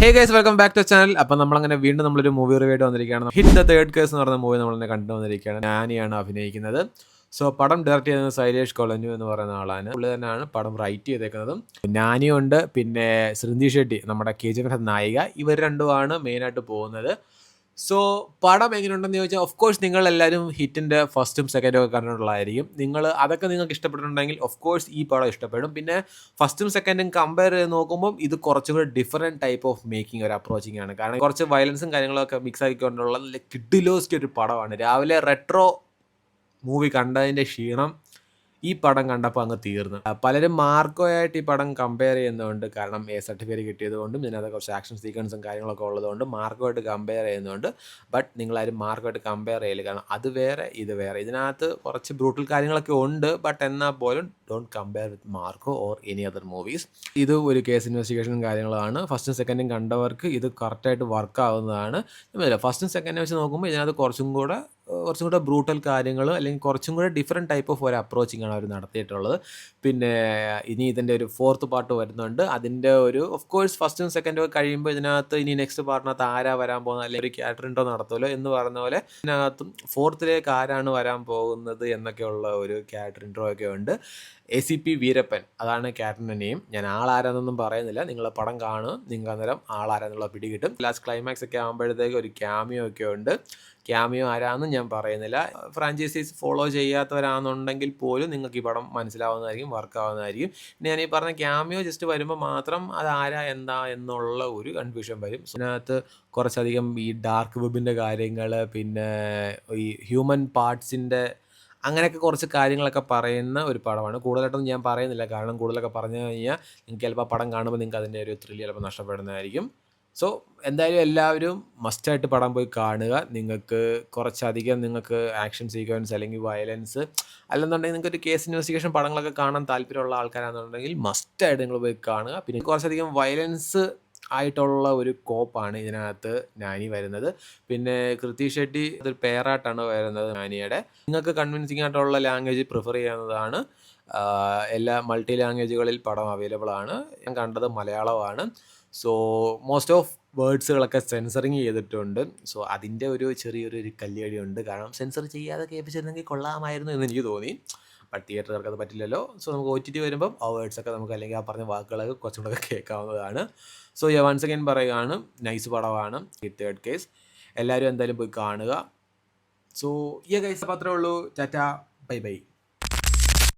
Hey guys welcome back to channel. അപ്പം നമ്മളങ്ങനെ വീണ്ടും നമ്മളൊരു മൂവി റിവ്യൂ ആയിട്ട് വന്നിരിക്കുകയാണ്. ഹിറ്റ് ദ തേർഡ് കേസ് എന്ന് പറയുന്ന മൂവി നമ്മളെന്നെ കണ്ടു വന്നിരിക്കുകയാണ്. ഞാനിയാണ് അഭിനയിക്കുന്നത്. സോ പടം ഡയറക്റ്റ് ചെയ്യുന്നത് ശൈലേഷ് കൊളഞ്ഞു എന്ന് പറയുന്ന ആളാണ്. പുള്ളി തന്നെയാണ് പടം റൈറ്റ് ചെയ്തേക്കുന്നതും. നാനിയുണ്ട്, പിന്നെ സൃന്ദി ഷെട്ടി നമ്മുടെ KGF നായിക. ഇവർ രണ്ടുമാണ് മെയിനായിട്ട് പോകുന്നത്. സോ പടം എങ്ങനെയുണ്ടെന്ന് ചോദിച്ചാൽ ഓഫ് കോഴ്സ് നിങ്ങളെല്ലാവരും ഹിറ്റിൻ്റെ ഫസ്റ്റും സെക്കൻഡും ഒക്കെ കണ്ടിട്ടുള്ളതായിരിക്കും. അതൊക്കെ നിങ്ങൾക്ക് ഇഷ്ടപ്പെട്ടിട്ടുണ്ടെങ്കിൽ ഓഫ് കോഴ്സ് ഈ പടം ഇഷ്ടപ്പെടും. പിന്നെ ഫസ്റ്റും സെക്കൻഡും കമ്പയർ ചെയ്ത് നോക്കുമ്പോൾ ഇത് കുറച്ചും കൂടി ഡിഫറെൻറ്റ് ടൈപ്പ് ഓഫ് മേക്കിംഗ് ഒരു അപ്രോച്ചിങ് ആണ്. കാരണം കുറച്ച് വയലൻസും കാര്യങ്ങളൊക്കെ മിക്സ് ആക്കിക്കൊണ്ടുള്ള നല്ല കിഡിലോസ്റ്റി ഒരു പടമാണ്. രാവിലെ റെട്രോ മൂവി കണ്ടതിൻ്റെ ക്ഷീണം ഈ പടം കണ്ടപ്പോൾ അങ്ങ് തീർന്നു. പലരും മാർക്കോയായിട്ട് ഈ പടം കമ്പയർ ചെയ്യുന്നതുകൊണ്ട്, കാരണം സർട്ടിഫിക്കറ്റ് കിട്ടിയതുകൊണ്ടും ഇതിനകത്ത് കുറച്ച് ആക്ഷൻ സീക്വൻസും കാര്യങ്ങളൊക്കെ ഉള്ളതുകൊണ്ട് മാർക്കോയായിട്ട് കമ്പയർ ചെയ്യുന്നതുകൊണ്ട്. ബട്ട് നിങ്ങളാരും മാർക്കോയായിട്ട് കമ്പയർ ചെയ്യില്ല, കാരണം അത് വേറെ ഇത് വേറെ. ഇതിനകത്ത് കുറച്ച് ബ്രൂട്ടൽ കാര്യങ്ങളൊക്കെ ഉണ്ട്, ബട്ട് എന്നാൽ പോലും don't compare with Marco or any other movies. ഇത് ഒരു കേസ് ഇൻവെസ്റ്റിഗേഷനും കാര്യങ്ങളാണ്. ഫസ്റ്റും സെക്കൻഡും കണ്ടവർക്ക് ഇത് കറക്റ്റായിട്ട് വർക്ക് ആവുന്നതാണ്. ഫസ്റ്റും സെക്കൻഡും വെച്ച് നോക്കുമ്പോൾ ഇതിനകത്ത് കുറച്ചും കൂടെ ബ്രൂട്ടൽ കാര്യങ്ങൾ, അല്ലെങ്കിൽ കുറച്ചും കൂടെ ഡിഫറെൻറ്റ് ടൈപ്പ് ഓഫ് ഒരു അപ്രോച്ചിങ് ആണ് അവർ നടത്തിയിട്ടുള്ളത്. പിന്നെ ഇനി ഇതിൻ്റെ ഒരു ഫോർത്ത് പാർട്ട് വരുന്നുണ്ട്. അതിൻ്റെ ഒരു ഓഫ് കോഴ്സ് ഫസ്റ്റും സെക്കൻഡും ഒക്കെ കഴിയുമ്പോൾ ഇതിനകത്ത് ഇനി നെക്സ്റ്റ് പാർട്ടിനകത്ത് ആരാ വരാൻ പോകുന്നത്, അല്ലെങ്കിൽ ഒരു ക്യാരക്ടർ ഉണ്ടോ നടത്തുമല്ലോ എന്ന് പറയുന്ന പോലെ ഇതിനകത്തും ഫോർത്തിലേക്ക് ആരാണ് വരാൻ പോകുന്നത് എന്നൊക്കെയുള്ള ഒരു ക്യാരക്ടർ ഇൻട്രോ ഒക്കെ ഉണ്ട്. ACP വീരപ്പൻ, അതാണ് ക്യാരക്ടറിൻ്റെ നെയിം. ഞാൻ ആളാരാന്നൊന്നും പറയുന്നില്ല, നിങ്ങൾ പടം കാണുക, നിങ്ങൾക്ക് അന്നേരം ആളാരാന്നുള്ള പിടി കിട്ടും. ലാസ്റ്റ് ക്ലൈമാക്സ് ഒക്കെ ആകുമ്പോഴത്തേക്ക് ഒരു ക്യാമിയോ ഒക്കെ ഉണ്ട്. ക്യാമിയോ ആരാന്നും ഞാൻ പറയുന്നില്ല. ഫ്രാഞ്ചൈസീസ് ഫോളോ ചെയ്യാത്തവരാണെന്നുണ്ടെങ്കിൽ പോലും നിങ്ങൾക്ക് ഈ പടം മനസ്സിലാവുന്നതായിരിക്കും, വർക്കാവുന്നതായിരിക്കും. പിന്നെ ഞാൻ ഈ പറഞ്ഞ ക്യാമിയോ ജസ്റ്റ് വരുമ്പോൾ മാത്രം അത് ആരാ എന്താ എന്നുള്ള ഒരു കൺഫ്യൂഷൻ വരും. ഇതിനകത്ത് കുറച്ചധികം ഈ ഡാർക്ക് വെബിൻ്റെ കാര്യങ്ങൾ, പിന്നെ ഈ ഹ്യൂമൻ പാർട്സിൻ്റെ അങ്ങനെയൊക്കെ കുറച്ച് കാര്യങ്ങളൊക്കെ പറയുന്ന ഒരു പടമാണ്. കൂടുതലായിട്ടൊന്നും ഞാൻ പറയുന്നില്ല, കാരണം കൂടുതലൊക്കെ പറഞ്ഞു കഴിഞ്ഞാൽ നിങ്ങൾക്ക് ചിലപ്പോൾ പടം കാണുമ്പോൾ നിങ്ങൾക്ക് അതിൻ്റെ ഒരു ത്രില്ല് ചിലപ്പോൾ നഷ്ടപ്പെടുന്നതായിരിക്കും. സോ എന്തായാലും എല്ലാവരും മസ്റ്റായിട്ട് പടം പോയി കാണുക. നിങ്ങൾക്ക് ആക്ഷൻ സീക്വൻസ് അല്ലെങ്കിൽ വയലൻസ് അല്ലെന്നുണ്ടെങ്കിൽ നിങ്ങൾക്ക് ഒരു കേസ് ഇൻവെസ്റ്റിഗേഷൻ പടങ്ങളൊക്കെ കാണാൻ താല്പര്യമുള്ള ആൾക്കാരാണെന്നുണ്ടെങ്കിൽ മസ്റ്റായിട്ട് നിങ്ങൾ പോയി കാണുക. പിന്നെ കുറച്ചധികം വയലൻസ് ആയിട്ടുള്ള ഒരു കോപ്പാണ് ഇതിനകത്ത് നാനി വരുന്നത്. പിന്നെ കൃതി ഷെട്ടി അതൊരു പേരായിട്ടാണ് വരുന്നത് നാനിയുടെ. നിങ്ങൾക്ക് കൺവിൻസിങ് ആയിട്ടുള്ള ലാംഗ്വേജ് പ്രിഫർ ചെയ്യാവുന്നതാണ്. എല്ലാ മൾട്ടി ലാംഗ്വേജുകളിൽ പടം അവൈലബിൾ ആണ്. ഞാൻ കണ്ടത് മലയാളമാണ്. സോ മോസ്റ്റ് ഓഫ് വേർഡ്സുകളൊക്കെ സെൻസറിങ് ചെയ്തിട്ടുണ്ട്. സോ അതിൻ്റെ ഒരു ചെറിയൊരു കല്ലുകടിയുണ്ട്, കാരണം സെൻസർ ചെയ്യാതെ കേൾപ്പിച്ചിരുന്നെങ്കിൽ കൊള്ളാമായിരുന്നു എന്ന് എനിക്ക് തോന്നി. ബട്ട് തിയേറ്ററുകാർക്ക് അത് പറ്റില്ലല്ലോ. സോ നമുക്ക് OTT വരുമ്പം ആ വേർഡ്സൊക്കെ നമുക്ക്, അല്ലെങ്കിൽ ആ പറഞ്ഞ വാക്കുകളൊക്കെ കുറച്ചും കൂടെ കേൾക്കാവുന്നതാണ്. സോ വൺസ് അഗൈൻ പറയുകയാണ്, നൈസ് പടമാണ് ഈ തേർഡ് കേസ്. എല്ലാവരും എന്തായാലും പോയി കാണുക. സോ ഗൈസ്, അപ്പോൾ അത്രേ ഉള്ളൂ. Tata, bye bye.